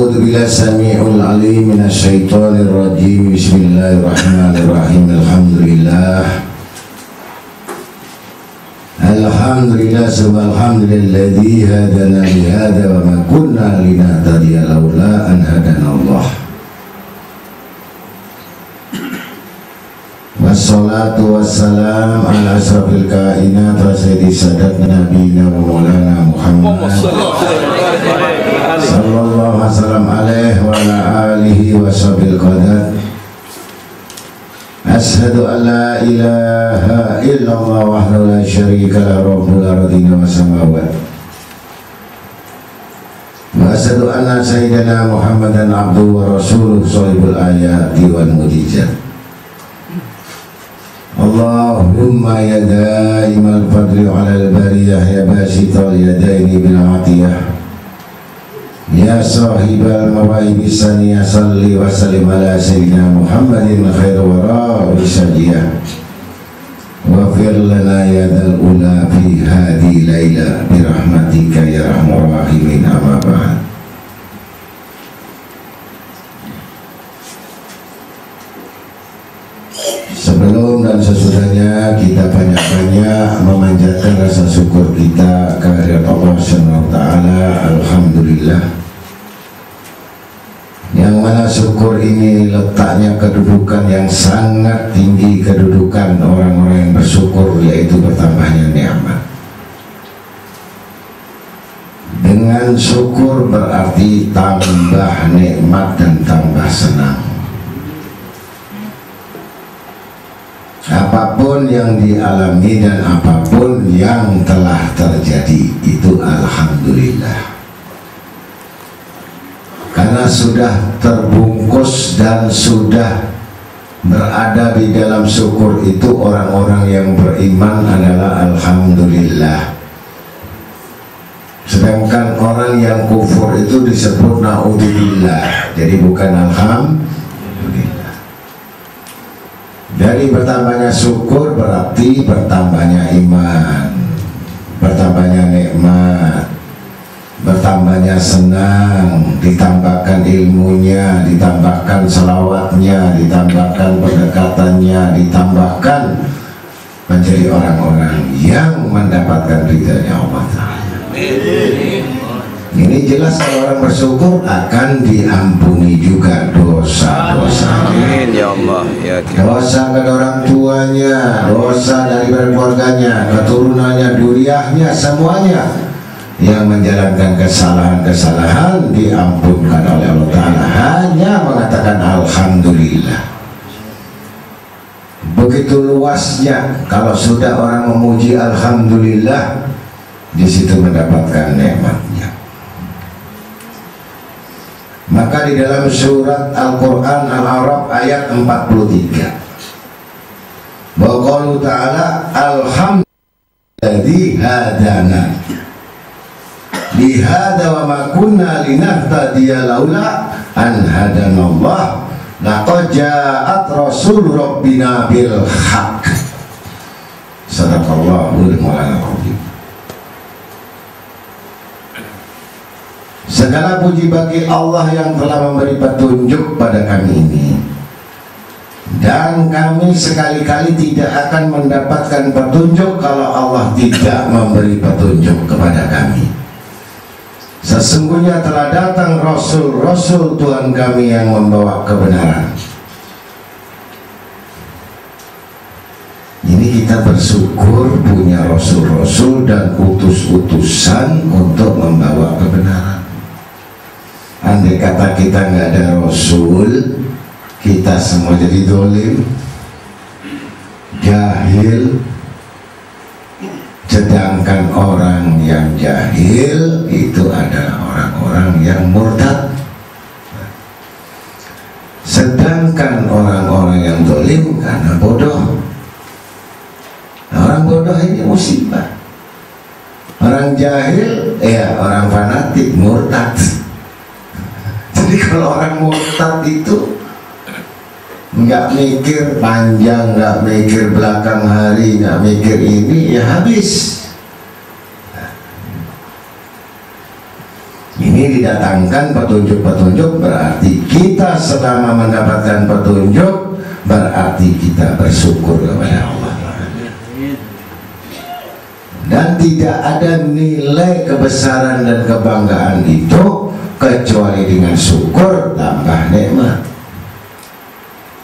A'udzu billahi samii'ul 'aliim minasy syaithaanir rajiim. Bismillahirrahmanirrahim. Alhamdulillah subhanalladzi hadana li hadza wa ma kunna linahtadiya laula an hadanallah. Wassalatu wassalam ala asrafil kainat wa sayyidi sadat nabiyina wa maulana Muhammad sallallahu wasallam alaihi wa ala alihi wa sahbihi qadat. Asyhadu an la ilaha illallah wahdahu la syarika lahu rabbul ardina was samawati wa asyhadu anna sayyidana Muhammadan abduhu wa rasuluhu shahibul ayati wal mujizat. Allahumma ya daimal fadli alal bariyah ya basital yadaini bil atiyah ya sahibal mawaibi saniyah salli wa sallim ala sayyidina Muhammadin khairu wara bisajiyah wa fir lana ya dal ula fi hadi layla birahmatika ya rahmur rahimin amma ba'd. Sebelum dan sesudahnya kita banyak-banyak memanjatkan rasa syukur kita kehadirat Allah Subhanahu wa taala. Alhamdulillah. Yang mana syukur ini letaknya kedudukan yang sangat tinggi, kedudukan orang-orang yang bersyukur, yaitu bertambahnya nikmat. Dengan syukur berarti tambah nikmat dan tambah senang. Apapun yang dialami dan apapun yang telah terjadi itu alhamdulillah, karena sudah terbungkus dan sudah berada di dalam syukur itu. Orang-orang yang beriman adalah alhamdulillah, sedangkan orang yang kufur itu disebut naudzubillah, jadi bukan alhamdulillah. Dari bertambahnya syukur berarti bertambahnya iman, bertambahnya nikmat, bertambahnya senang, ditambahkan ilmunya, ditambahkan selawatnya, ditambahkan pendekatannya, ditambahkan menjadi orang-orang yang mendapatkan ridhanya Allah Ta'ala. Ini jelas kalau orang bersyukur akan diampuni juga dosa-dosa. Amin ya Allah. Ya, dosa kepada orang tuanya, dosa dari keluarganya, keturunannya, duriahnya, semuanya yang menjalankan kesalahan-kesalahan diampunkan oleh Allah Ta'ala. Hanya mengatakan alhamdulillah. Begitu luasnya kalau sudah orang memuji alhamdulillah, di situ mendapatkan nikmatnya. Maka di dalam surat Al-Quran Al-A'raf ayat 43 bahwa qaulu ta'ala alhamdulilladzi hadana li hadza wa ma kunna linahtadiya laula an hadanallah laqad ja'at rasul rabbina bil haqq. Sadaqallahul maulanal azim. Segala puji bagi Allah yang telah memberi petunjuk pada kami ini, dan kami sekali-kali tidak akan mendapatkan petunjuk kalau Allah tidak memberi petunjuk kepada kami. Sesungguhnya telah datang Rasul-Rasul Tuhan kami yang membawa kebenaran. Ini kita bersyukur punya Rasul-Rasul dan utus-utusan untuk membawa kebenaran. Andai kata kita nggak ada Rasul, kita semua jadi dolim, jahil. Sedangkan orang yang jahil itu adalah orang-orang yang murtad. Sedangkan orang-orang yang dolim karena bodoh. Orang bodoh ini musibah. Orang jahil, ya orang fanatik, murtad. Jadi kalau orang murtad itu nggak mikir panjang, nggak mikir belakang hari, nggak mikir ini, ya habis. Ini ini didatangkan petunjuk-petunjuk, berarti kita selama mendapatkan petunjuk berarti kita bersyukur kepada Allah. Dan tidak ada nilai kebesaran dan kebanggaan itu kecuali dengan syukur tambah nikmat.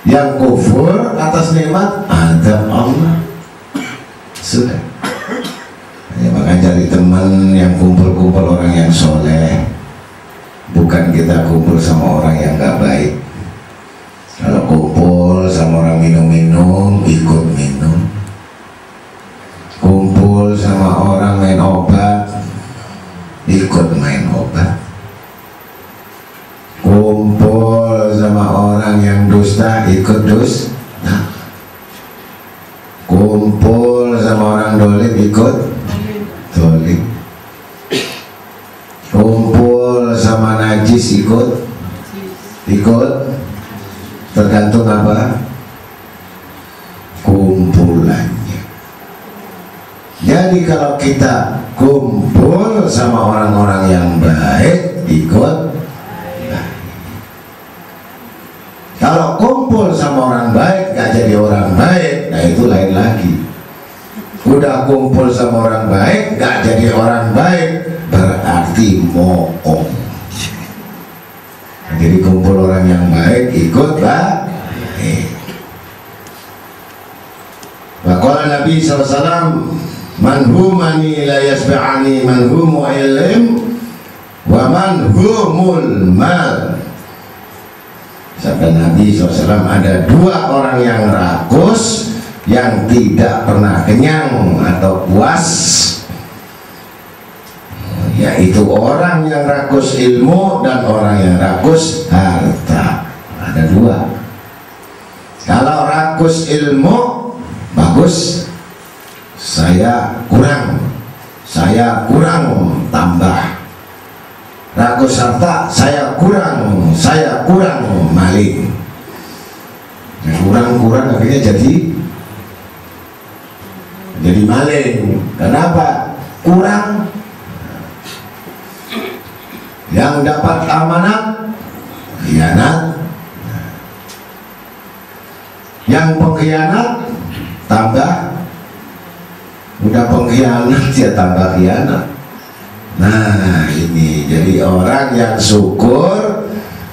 Yang kufur atas nikmat azab Allah. Sudah. Ya, maka cari teman yang kumpul-kumpul orang yang soleh, bukan kita kumpul sama orang yang gak baik. Kalau kumpul sama orang minum-minum, ikut minum. Kumpul sama orang main obat, ikut main obat. Kumpul sama orang yang dusta, ikut dusta. Kumpul sama orang dolim, ikut dolim. Kumpul sama najis, ikut tergantung apa kumpulannya. Jadi kalau kita kumpul sama orang-orang yang baik, ikut. Kalau kumpul sama orang baik gak jadi orang baik, nah itu lain lagi. Udah kumpul sama orang baik gak jadi orang baik, berarti moong. Nah, jadi kumpul orang yang baik, ikut baik. Maka Nabi SAW, man humani la yasba'ani man humu ilm wa man humul mal. Sabda Nabi SAW, ada dua orang yang rakus, yang tidak pernah kenyang atau puas, yaitu orang yang rakus ilmu dan orang yang rakus harta. Ada dua. Kalau rakus ilmu, bagus, saya kurang tambah. Rakus harta, saya kurang maling. Kurang akhirnya jadi maling. Kenapa? Kurang. Yang dapat amanat khianat, yang pengkhianat tambah. Udah pengkhianat ya tambah khianat. Nah ini, jadi orang yang syukur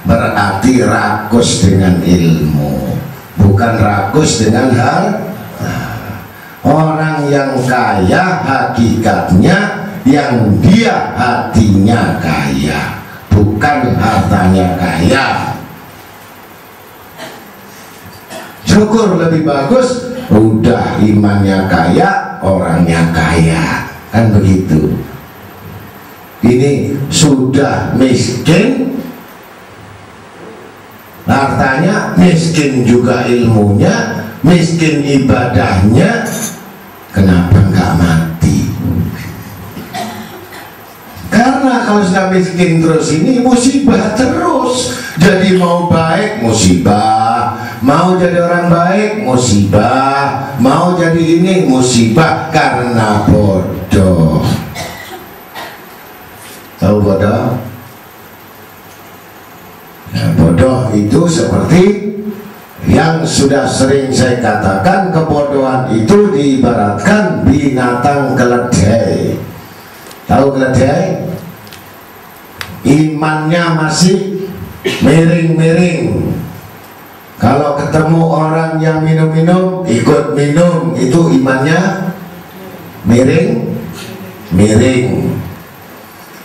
berarti rakus dengan ilmu, bukan rakus dengan harta. Orang yang kaya hakikatnya yang dia hatinya kaya, bukan hartanya kaya. Syukur lebih bagus, udah imannya kaya, orangnya kaya, kan begitu. Ini sudah miskin hartanya, miskin juga ilmunya, miskin ibadahnya, kenapa nggak mati? Karena kalau sudah miskin terus ini musibah terus. Jadi mau baik musibah, mau jadi orang baik musibah, mau jadi ini musibah, karena bodoh. Tahu bodoh? Nah, bodoh itu seperti yang sudah sering saya katakan, kebodohan itu diibaratkan binatang keledai. Tahu keledai? Imannya masih miring-miring. Kalau ketemu orang yang minum-minum, ikut minum, itu imannya miring-miring.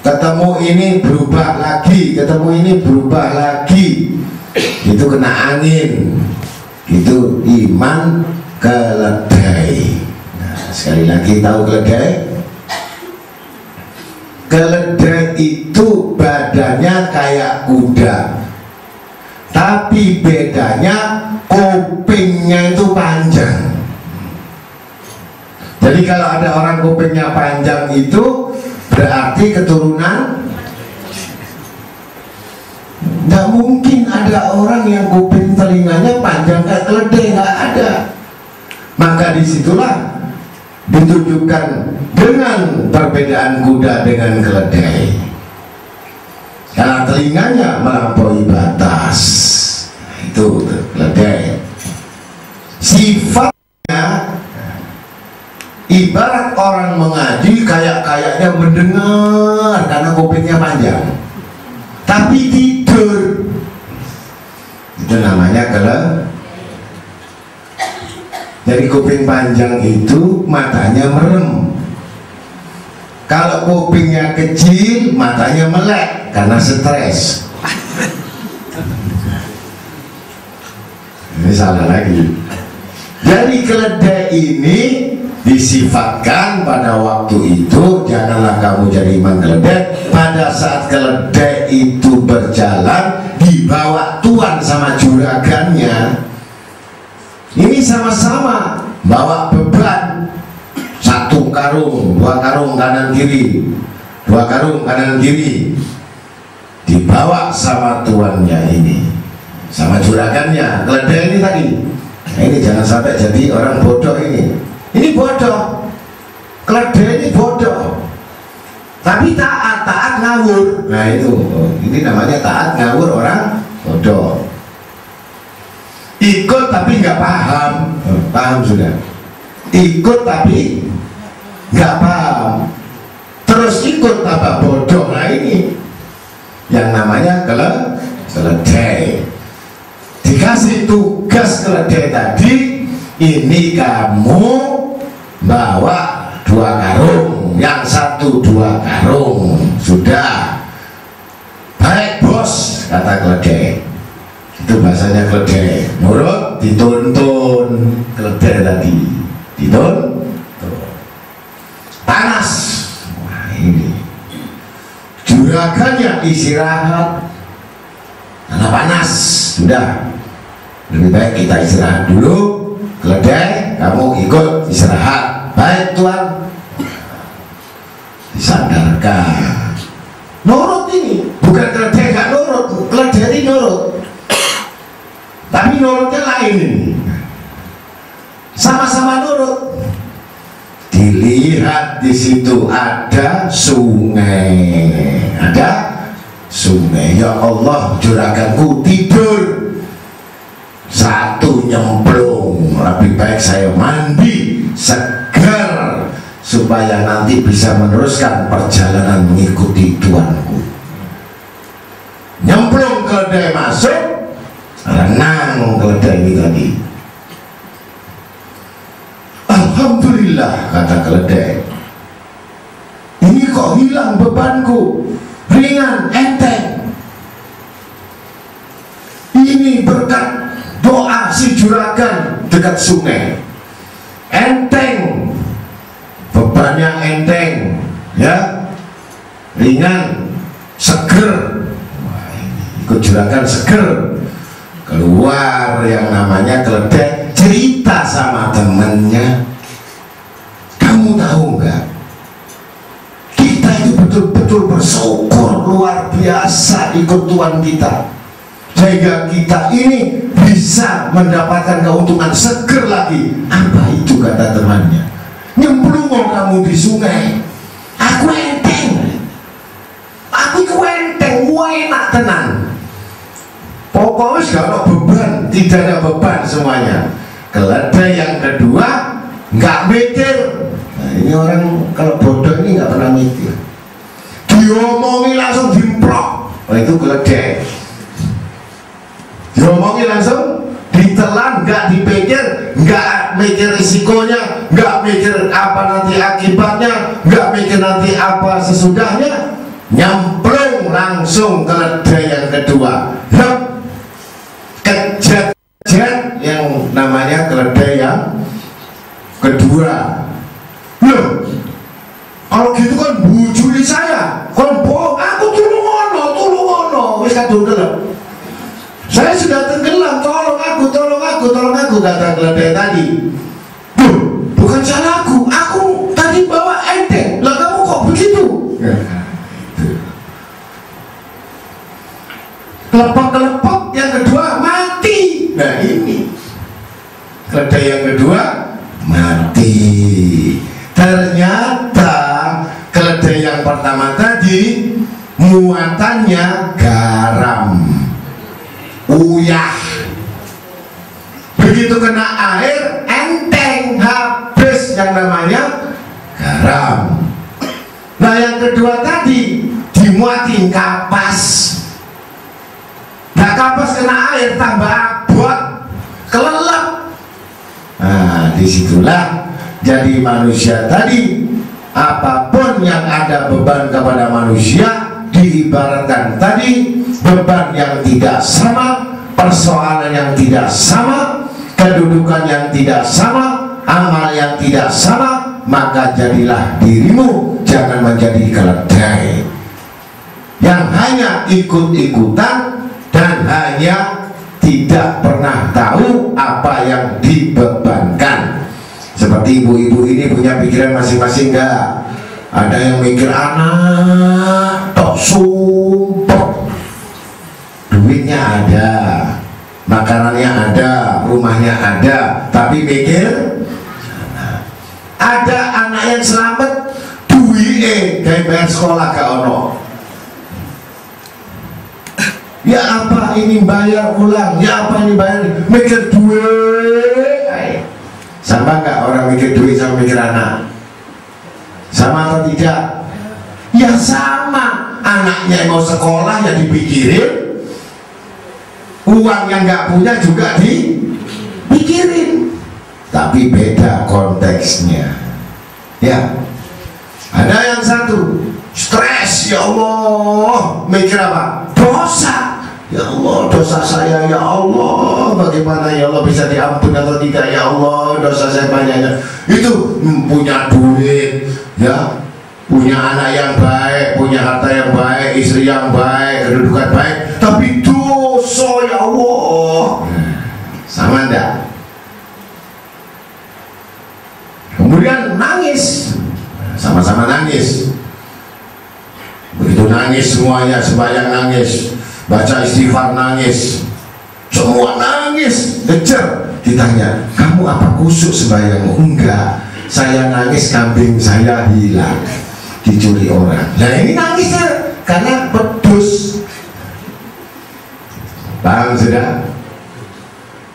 Ketemu ini berubah lagi, ketemu ini berubah lagi, itu kena angin. Itu iman keledai. Nah, sekali lagi, tahu keledai? Keledai itu badannya kayak kuda, tapi bedanya kupingnya itu panjang. Jadi kalau ada orang kupingnya panjang itu berarti keturunan. Nggak mungkin ada orang yang kuping telinganya panjang kayak keledai, nggak ada. Maka disitulah ditunjukkan dengan perbedaan kuda dengan keledai. karena telinganya melampaui batas. Itu keledai. Sifatnya ibarat orang mengaji, kayaknya mendengar karena kupingnya panjang, tapi tidur. Itu namanya keledai. Jadi kuping panjang itu matanya merem. Kalau kupingnya kecil, matanya melek karena stres. Ini salah lagi. Jadi keledai ini disifatkan pada waktu itu, janganlah kamu jadi imam keledai. Pada saat keledai itu berjalan, dibawa tuan sama juragannya. Ini sama-sama bawa beban. 1 karung, 2 karung kanan kiri, 2 karung kanan kiri, dibawa sama tuannya ini, sama juragannya. Keledai ini tadi. Nah, ini jangan sampai jadi orang bodoh ini. Ini bodoh. Keledai ini bodoh. Tapi taat ngawur. Nah itu, ini namanya taat ngawur orang bodoh. Ikut tapi nggak paham. Paham sudah. Ikut tapi nggak paham, terus ikut tambah bodoh. Nah ini yang namanya keledai. Dikasih tugas keledai tadi, ini kamu bawa 2 karung, yang 1 2 karung. Sudah, baik bos, kata keledai. Itu bahasanya keledai. Nurut, dituntun. Keledai tadi dituntun. Panas. Wah ini juragannya istirahat karena panas. Sudah, lebih baik kita istirahat dulu. Keledai, kamu ikut istirahat. Baik tuan. Disadarkan. Nurut ini. Bukan keledai gak nurut. Keledai ini nurut. Tapi nurutnya lain ini. Sama-sama nurut. Dilihat di situ ada sungai. Ada sungai. Ya Allah, juraganku tidur. 1 nyemplung. Lebih baik saya mandi segar supaya nanti bisa meneruskan perjalanan mengikuti tuanku. Nyemplung keledai masuk, renang keledai ini tadi. Alhamdulillah, kata keledai, ini kok hilang bebanku, ringan, enteng. Ini berkat doa si juragan dekat sungai. Enteng, bebannya enteng, ya, ringan, seger. Wah, ikut juragan seger. Keluar yang namanya keledai, cerita sama temennya. Kamu tahu nggak, kita itu betul-betul bersyukur luar biasa ikut Tuhan kita, sehingga kita ini bisa mendapatkan keuntungan seger lagi. Apa itu, kata temannya? Nyemplung kamu di sungai. Aku enteng. Aku itu enteng, enak tenan. Pokoknya gak ada beban, tidak ada beban semuanya. Keledai yang kedua nggak mikir. Nah, ini orang kalau bodoh ini nggak pernah mikir. Diomongi langsung dimprok. Oh, itu keledai. Diomongi langsung ditelan, nggak dipikir, nggak mikir risikonya, nggak mikir apa nanti akibatnya, nggak mikir nanti apa sesudahnya. Nyemplung langsung keledai yang kedua. Kejat yang namanya keledai yang kedua. Loh, kalau gitu kan bujuli saya, kan bohong. Aku tulung ono, wis kadung tenggelam. Saya sudah tenggelam, tolong aku, kata keledai tadi. Loh, bukan salahku, aku tadi bawa enteng. Lah kamu kok begitu? Kelepek-kelepek yang kedua mati. Nah ini keledai yang kedua mati. Ternyata keledai yang pertama tadi muatannya garam, uyah. Begitu kena air enteng, habis yang namanya garam. Nah yang kedua tadi dimuatin kapas. Nah kapas kena air tambah abot, kelelep. Nah disitulah jadi manusia tadi, apapun yang ada beban kepada manusia diibaratkan tadi beban yang tidak sama, persoalan yang tidak sama, kedudukan yang tidak sama, amal yang tidak sama. Maka jadilah dirimu jangan menjadi keledai yang hanya ikut-ikutan dan hanya tidak pernah tahu apa yang dibebankan. Seperti ibu-ibu ini punya pikiran masing-masing enggak? Ada yang mikir anak tok sumpah, duitnya ada, makanannya ada, rumahnya ada, tapi mikir ada anak yang selamat duit kayak bayar sekolah gak ono. Ya apa ini bayar ulang, ya apa ini bayar, mikir duit. Sama gak orang mikir duit sama mikir anak? Sama atau tidak? Ya sama. Anaknya mau sekolah ya dipikirin, uang yang gak punya juga dipikirin. Tapi beda konteksnya. Ya, ada yang satu stres, ya Allah, mikir apa? Dosa. Ya Allah, dosa saya, ya Allah, bagaimana ya Allah bisa diampuni atau tidak? Ya Allah, dosa saya banyaknya. Itu punya duit, ya, punya anak yang baik, punya harta yang baik, istri yang baik, kedudukan baik, tapi dosa, ya Allah. Sama enggak? Kemudian nangis, sama-sama nangis. Begitu nangis semuanya, sembahyang nangis, baca istighfar nangis, semua nangis, kejar. Ditanya, kamu apa kusuk sembahyangmu? Enggak, saya nangis kambing saya hilang, dicuri orang. Nah ini nangisnya karena pedus. Paham sudah?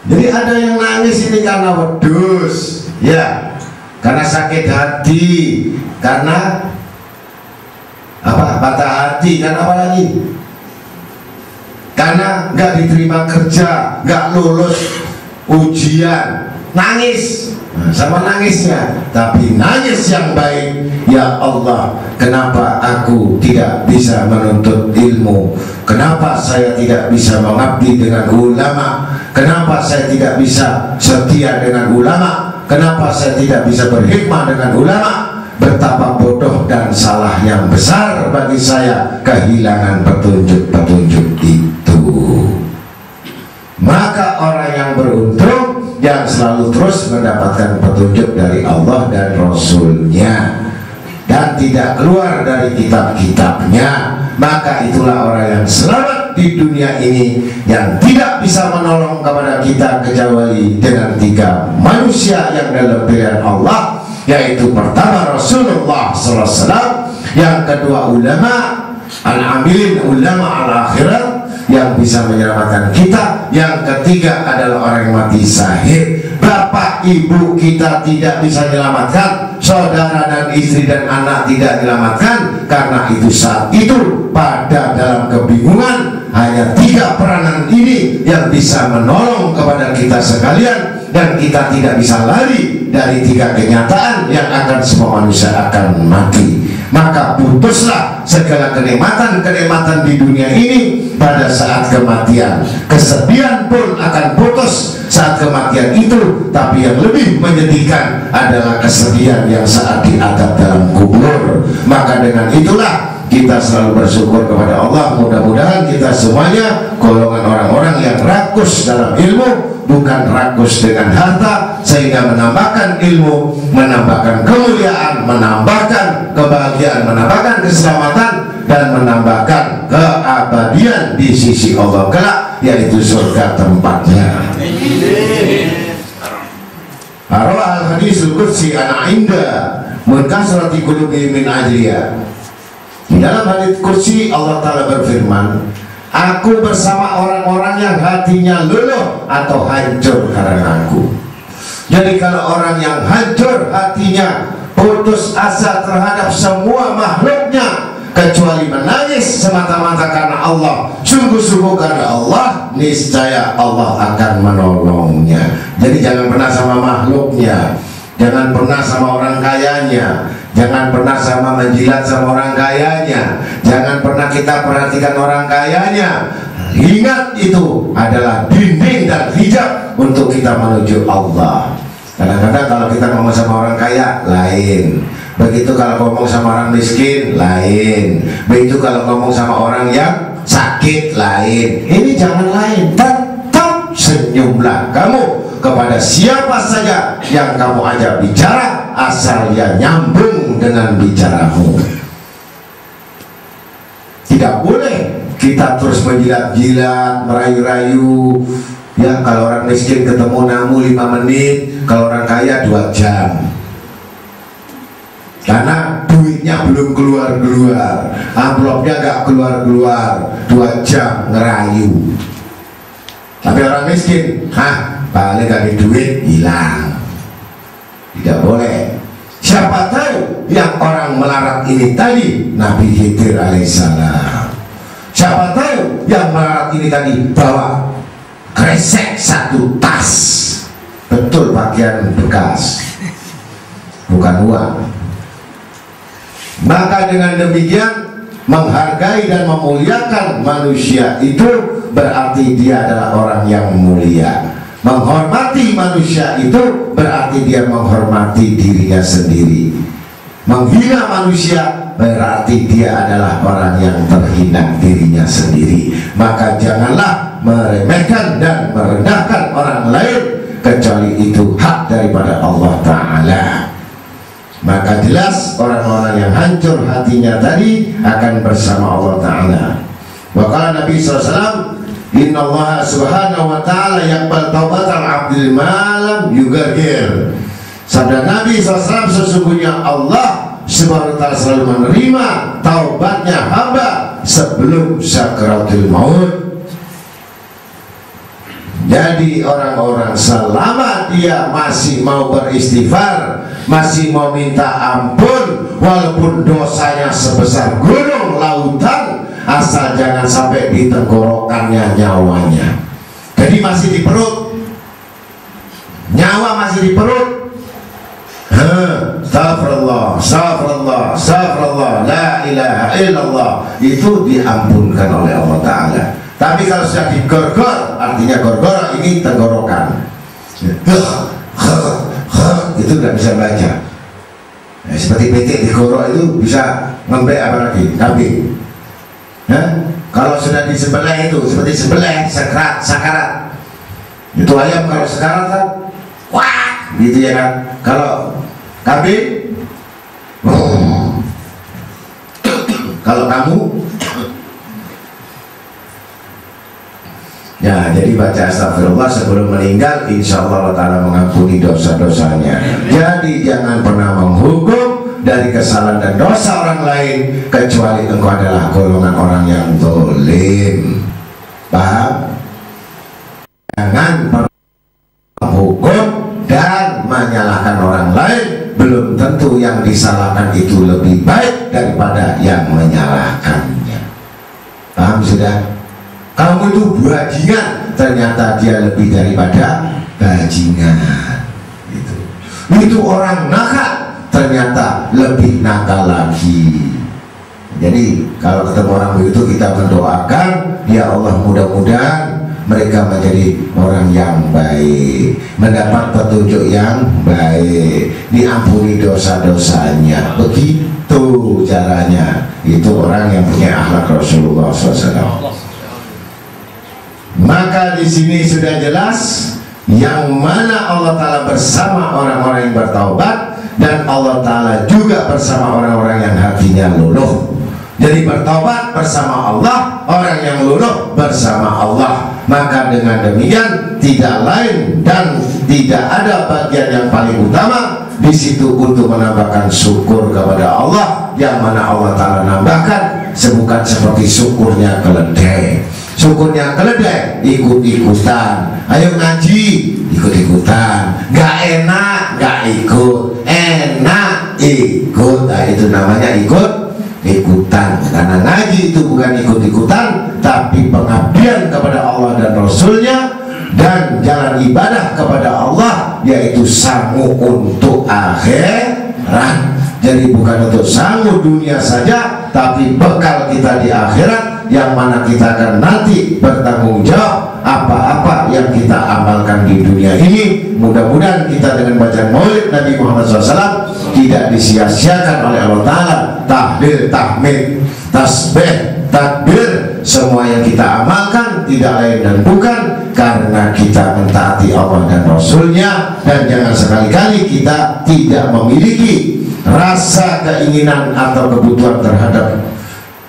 Jadi ada yang nangis ini karena pedus, ya, karena sakit hati, karena apa? Patah hati, kan apa lagi? Karena nggak diterima kerja, nggak lulus ujian, nangis. Nah, sama nangisnya, tapi nangis yang baik. Ya Allah, kenapa aku tidak bisa menuntut ilmu? Kenapa saya tidak bisa mengabdi dengan ulama? Kenapa saya tidak bisa setia dengan ulama? Kenapa saya tidak bisa berhikmah dengan ulama? Betapa bodoh dan salah yang besar bagi saya kehilangan petunjuk-petunjuk itu. Maka orang yang beruntung yang selalu terus mendapatkan petunjuk dari Allah dan Rasulnya dan tidak keluar dari kitab-kitabnya, maka itulah orang yang selamat di dunia ini, yang tidak bisa menolong kepada kita kecuali dengan tiga manusia yang dalam pilihan Allah, yaitu pertama Rasulullah SAW, yang kedua ulama al-amilin, ulama al-akhirat yang bisa menyelamatkan kita, yang ketiga adalah orang yang mati syahid. Bapak ibu kita tidak bisa menyelamatkan, saudara dan istri dan anak tidak diselamatkan, karena itu saat itu pada dalam kebingungan hanya tiga peranan ini yang bisa menolong kepada kita sekalian, dan kita tidak bisa lari dari tiga kenyataan yang akan semua manusia akan mati. Maka putuslah segala kenikmatan-kenikmatan di dunia ini pada saat kematian. Kesedihan pun akan putus saat kematian itu, tapi yang lebih menyedihkan adalah kesedihan yang saat diadab dalam kubur. Maka dengan itulah kita selalu bersyukur kepada Allah. Mudah-mudahan kita semuanya golongan orang-orang yang rakus dalam ilmu, bukan rakus dengan harta, sehingga menambahkan ilmu, menambahkan kemuliaan, menambahkan kebahagiaan, menambahkan keselamatan, dan menambahkan keabadian di sisi Allah kelak, yaitu surga tempatnya. Arwah al-hadisul qudsi ana inda munkasrati qulubi min ajliya. Di dalam hadits kursi Allah Ta'ala berfirman, aku bersama orang-orang yang hatinya luluh atau hancur karena aku. Jadi kalau orang yang hancur hatinya, putus asa terhadap semua makhluknya, kecuali menangis semata-mata karena Allah, sungguh-sungguh karena Allah, niscaya Allah akan menolongnya. Jadi jangan pernah sama makhluknya, jangan pernah sama orang kayanya, jangan pernah sama menjilat sama orang kayanya, jangan pernah kita perhatikan orang kayanya. Ingat, itu adalah dinding dan hijab untuk kita menuju Allah. Kadang-kadang kalau kita ngomong sama orang kaya lain, begitu kalau ngomong sama orang miskin lain, begitu kalau ngomong sama orang yang sakit lain. Ini jangan lain, tetap senyumlah kamu kepada siapa saja yang kamu ajak bicara, asal dia nyambung dengan bicaramu. Tidak boleh kita terus menjilat-jilat, merayu-rayu. Ya, kalau orang miskin ketemu namu 5 menit, kalau orang kaya 2 jam. Karena duitnya belum keluar-keluar, amplopnya gak keluar-keluar, 2 jam ngerayu. Tapi orang miskin, paling gak duit, hilang. Tidak boleh. Siapa tahu yang orang melarat ini tadi Nabi Khidir alaihissalam. Siapa tahu yang melarat ini tadi bawa kresek 1 tas, betul pakaian bekas, bukan uang. Maka dengan demikian menghargai dan memuliakan manusia itu berarti dia adalah orang yang mulia. Menghormati manusia itu berarti dia menghormati dirinya sendiri. Menghina manusia berarti dia adalah orang yang terhina dirinya sendiri. Maka janganlah meremehkan dan merendahkan orang lain, kecuali itu hak daripada Allah Ta'ala. Maka jelas orang-orang yang hancur hatinya tadi akan bersama Allah Ta'ala. Wakala Nabi SAW, Inna Allah subhanahu wa ta'ala yaqbal taubatal abdil malam yugargir. Sabda Nabi SAW, sesungguhnya Allah subhanahu wa ta'ala selalu menerima taubatnya hamba sebelum sakaratul maut. Jadi orang-orang selama dia masih mau beristighfar, masih mau minta ampun, walaupun dosanya sebesar gunung lautan, asal jangan sampai di tenggorokannya nyawanya. Jadi masih di perut, nyawa masih di perut. Astagfirullah, astagfirullah, astagfirullah, la ilaha illallah, itu diampunkan oleh Allah Ta'ala. Tapi kalau sudah digorgor, artinya gorgor ini tenggorokan, itu nggak bisa baca. Seperti petik digorok itu bisa ngembek apa lagi? Kambing. Kalau sudah disembelih itu seperti sembelih sakarat. Itu ayam kalau sekarat kan, wah, gitu ya kan. Kalau kambing, kalau kamu, ya, jadi baca astagfirullah sebelum meninggal, insya Allah Ta'ala mengampuni dosa-dosanya. Jadi jangan pernah menghukum dari kesalahan dan dosa orang lain, kecuali engkau adalah golongan orang yang zalim. Paham? Jangan pernah menghukum dan menyalahkan orang lain. Belum tentu yang disalahkan itu lebih baik daripada yang menyalahkannya. Paham sudah? Kamu itu bajingan, ternyata dia lebih daripada bajingan. Itu orang nakal, ternyata lebih nakal lagi. Jadi kalau ketemu orang begitu kita mendoakan, ya Allah mudah-mudahan mereka menjadi orang yang baik, mendapat petunjuk yang baik, diampuni dosa-dosanya. Begitu caranya. Itu orang yang punya akhlak Rasulullah SAW. Maka di sini sudah jelas yang mana Allah Ta'ala bersama orang-orang yang bertaubat, dan Allah Ta'ala juga bersama orang-orang yang hatinya luluh. Jadi bertaubat bersama Allah, orang yang luluh bersama Allah. Maka dengan demikian tidak lain dan tidak ada bagian yang paling utama di situ untuk menambahkan syukur kepada Allah, yang mana Allah Ta'ala nambahkan bukan seperti syukurnya keledai. Syukurnya keledai ikut-ikutan, ayo ngaji ikut-ikutan, gak enak gak ikut, enak ikut. Nah, itu namanya ikut-ikutan. Karena ngaji itu bukan ikut-ikutan, tapi pengabdian kepada Allah dan Rasulnya, dan jalan ibadah kepada Allah, yaitu sangu untuk akhirat. Jadi bukan untuk sangu dunia saja, tapi bekal kita di akhirat, yang mana kita akan nanti bertanggung jawab apa-apa yang kita amalkan di dunia ini. Mudah-mudahan kita dengan bacaan maulid Nabi Muhammad SAW tidak disia-siakan oleh Allah Ta'ala. Tahlil, tahmid, tasbih, takbir, semua yang kita amalkan tidak lain dan bukan karena kita mentaati Allah dan Rasulnya. Dan jangan sekali-kali kita tidak memiliki rasa keinginan atau kebutuhan terhadap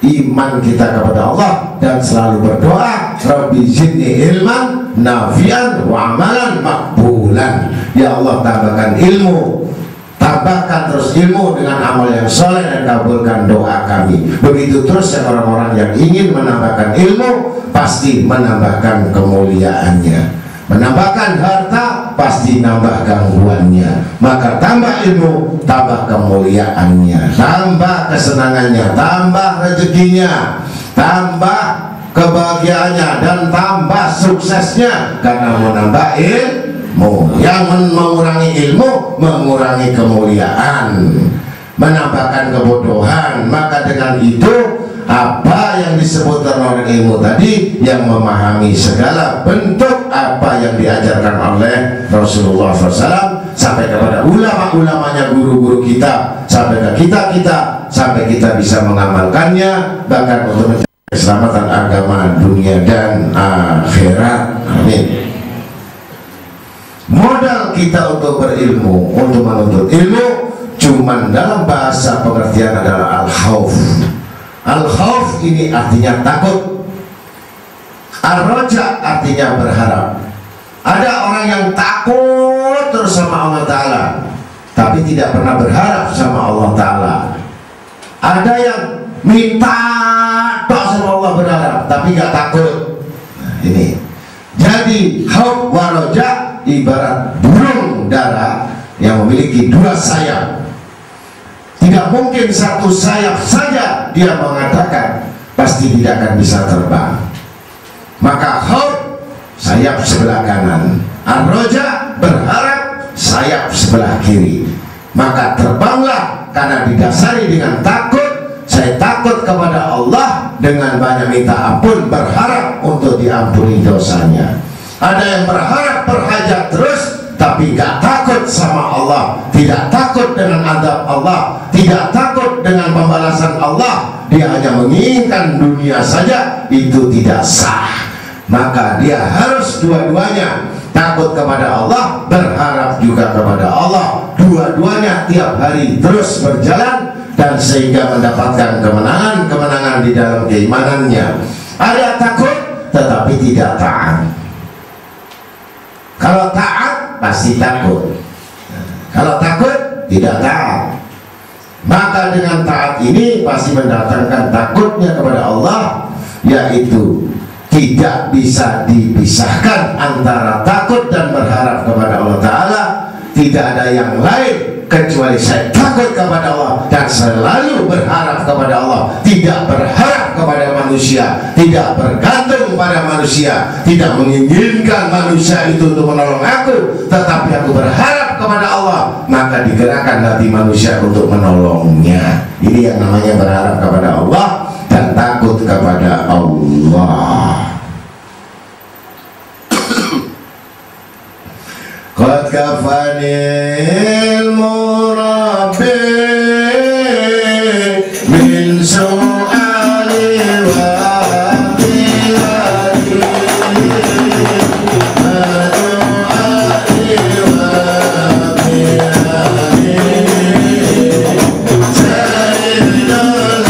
iman kita kepada Allah, dan selalu berdoa, Rabbi zidni ilman nafi'an wa amalan makbulan. Ya Allah, tambahkan ilmu, tambahkan terus ilmu dengan amal yang soleh, dan kabulkan doa kami. Begitu terus yang orang-orang yang ingin menambahkan ilmu pasti menambahkan kemuliaannya. Menambahkan harta pasti nambah gangguannya. Maka tambah ilmu, tambah kemuliaannya, tambah kesenangannya, tambah rezekinya, tambah kebahagiaannya, dan tambah suksesnya. Karena menambah ilmu. Yang mengurangi ilmu mengurangi kemuliaan, menambahkan kebodohan. Maka dengan itu, apa yang disebutkan oleh ilmu tadi, yang memahami segala bentuk apa yang diajarkan oleh Rasulullah SAW, sampai kepada ulama-ulamanya, guru-guru kita, sampai ke kita-kita, sampai kita bisa mengamalkannya, bahkan untuk mencari keselamatan agama dunia dan akhirat. Amin. Modal kita untuk berilmu, untuk menuntut ilmu, cuman dalam bahasa pengertian adalah al-khauf. Al-khauf ini artinya takut. Ar-raja artinya berharap. Ada orang yang takut terus sama Allah Ta'ala, tapi tidak pernah berharap sama Allah Ta'ala. Ada yang minta doa sama Allah, berharap tapi gak takut. Nah, ini jadi khauf wa raja ibarat burung dara yang memiliki dua sayap. Tidak mungkin satu sayap saja dia mengatakan, pasti tidak akan bisa terbang. Maka khauf sayap sebelah kanan, ar-raja berharap sayap sebelah kiri. Maka terbanglah karena didasari dengan takut. Saya takut kepada Allah, dengan banyak minta ampun, berharap untuk diampuni dosanya. Ada yang berharap berhajat terus, tapi gak takut sama Allah, tidak takut dengan azab Allah, tidak takut dengan pembalasan Allah. Dia hanya menginginkan dunia saja, itu tidak sah. Maka dia harus dua-duanya, takut kepada Allah, berharap juga kepada Allah. Dua-duanya tiap hari terus berjalan, dan sehingga mendapatkan kemenangan di dalam keimanannya. Ada takut tetapi tidak taat. Kalau taat pasti takut. Kalau takut tidak taat. Maka dengan taat ini pasti mendatangkan takutnya kepada Allah, yaitu tidak bisa dipisahkan antara takut dan berharap kepada Allah Ta'ala. Tidak ada yang lain kecuali saya takut kepada Allah dan selalu berharap kepada Allah. Tidak berharap kepada manusia, tidak bergantung pada manusia, tidak menginginkan manusia itu untuk menolong aku, tetapi aku berharap kepada Allah. Maka digerakkan hati manusia untuk menolongnya. Ini yang namanya berharap kepada Allah dan takut kepada Allah. Qad kafanil murabbi min su'ali wa qiyadi madu'ali wa qiyadi sayyidul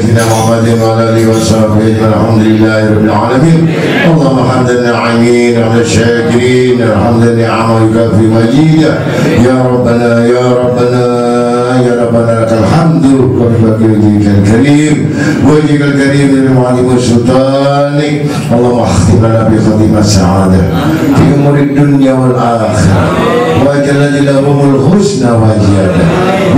سيدنا محمد وعلى اله وصحبه اجمعين الحمد لله رب العالمين اللهم حمدا الناعمين وحمد الشاكرين الحمد لله ويكافي مجيدا يا ربنا يا ربنا يا ربنا لك الحمد وبك وجهك الكريم وجهك الكريم للمعلم السلطان اللهم اختم لنا بخاتمة السعادة في امور الدنيا والاخره wa jalla lahumul husna wa ziyada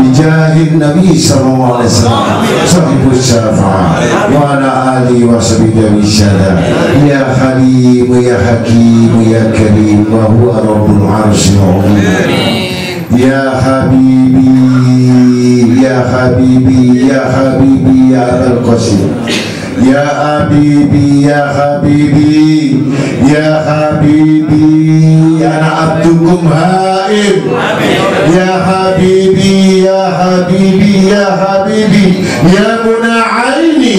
bijahin nabi sallallahu alaihi wasallam sahibus syafa'ah wa ala alihi wa sahbihi bisyada ya halim ya hakim ya karim wa huwa rabbul arsyil azim ya habibi ya habibi ya habibi ya Abul Qasim ya habibi ya habibi ya habibi ana abdukum haim ya habibi ya habibi ya habibi ya muna'aini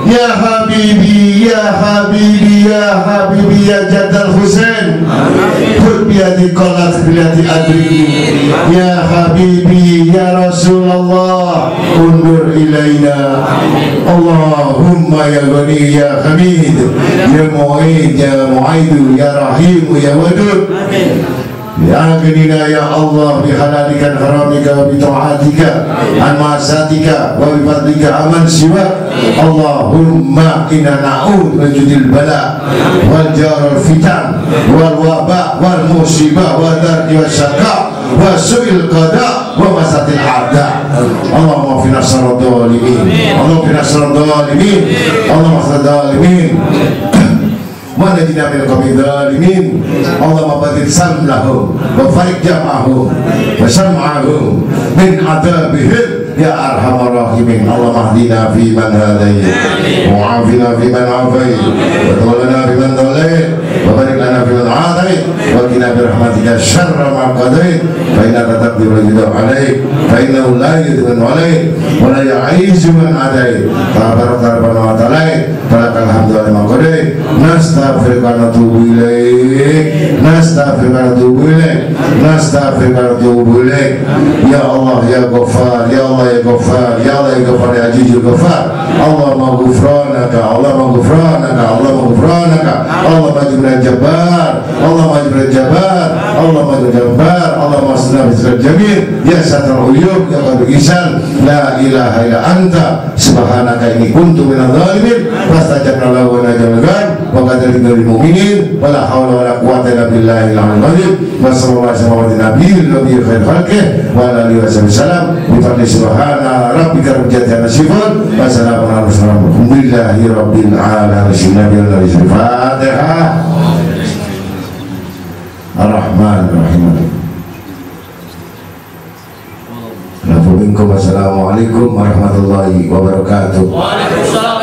ya habibi ya habibi ya habibi ya Jaddal Husain kul biyadi qalat biyadi adri ya habibi ya Rasulullah undur ilaina Allahumma ya Ghani ya Hamid ya Mu'id ya Mu'aidu ya Rahim ya Wadud ya Ghanina ya Allah bihalalika haramika wa bita'atika an ma'asatika wa bifadlika aman siwa Allahumma inna na'ud wajudil bala wal jar al fitan wal waba wal musibah wa dardi wa syaka wa su'il qada wa masatil a'da Allahumma fi nasar dhalimin Allahumma fi nasar dhalimin Allahumma fi dhalimin mana jina min qawmi dhalimin Allahumma badil samlahum wa farik jam'ahum wa sam'ahum min adabihim ya arhamar rahimin Allahumma hdina fi man hadayt wa afina fi man afayt wa tawallana fi man tawallayt wa barik lana fi man atayt wa qina bi rahmatika syarra ma qadayt fa innaka taqdir wa yuqda alayk fa innahu la yudhillu alayk wa la yu'izzu man adayt tabaraka rabbana wa ta'ala falakal hamdu wa qadayt nastaghfiruka wa natubu ilaik nastaghfiruka wa natubu ilaik nastaghfiruka wa natubu ilaik ya Allah ya Ghaffar ya Allah ya Ghaffar ya Allah ya Ghaffar ya Aziz ya Ghaffar Allahumma ghufranaka Allahumma ghufranaka Allahumma ghufranaka Allahumma jibril jabbar Allahumma jibril jabbar Allahumma jibril jabbar Allahumma asna bisril jamil ya satar uyub ya qadir isan la ilaha illa anta subhanaka inni kuntu minadh dhalimin fastajabna lahu wa najalna wa qadalika lil mu'minin wala hawla wala quwwata illa billahi al-'aliyyil 'azim wa sallallahu alaihi wa sallam nabiyil khair khalqih wa ala alihi wasallam bi fadli subhana rabbika rabbil izzati amma yasifun wa salamun ala mursalin alhamdulillahi rabbil alamin Fatihah Ar-Rahman Ar-Rahim Assalamualaikum warahmatullahi wabarakatuh. Waalaikumsalam.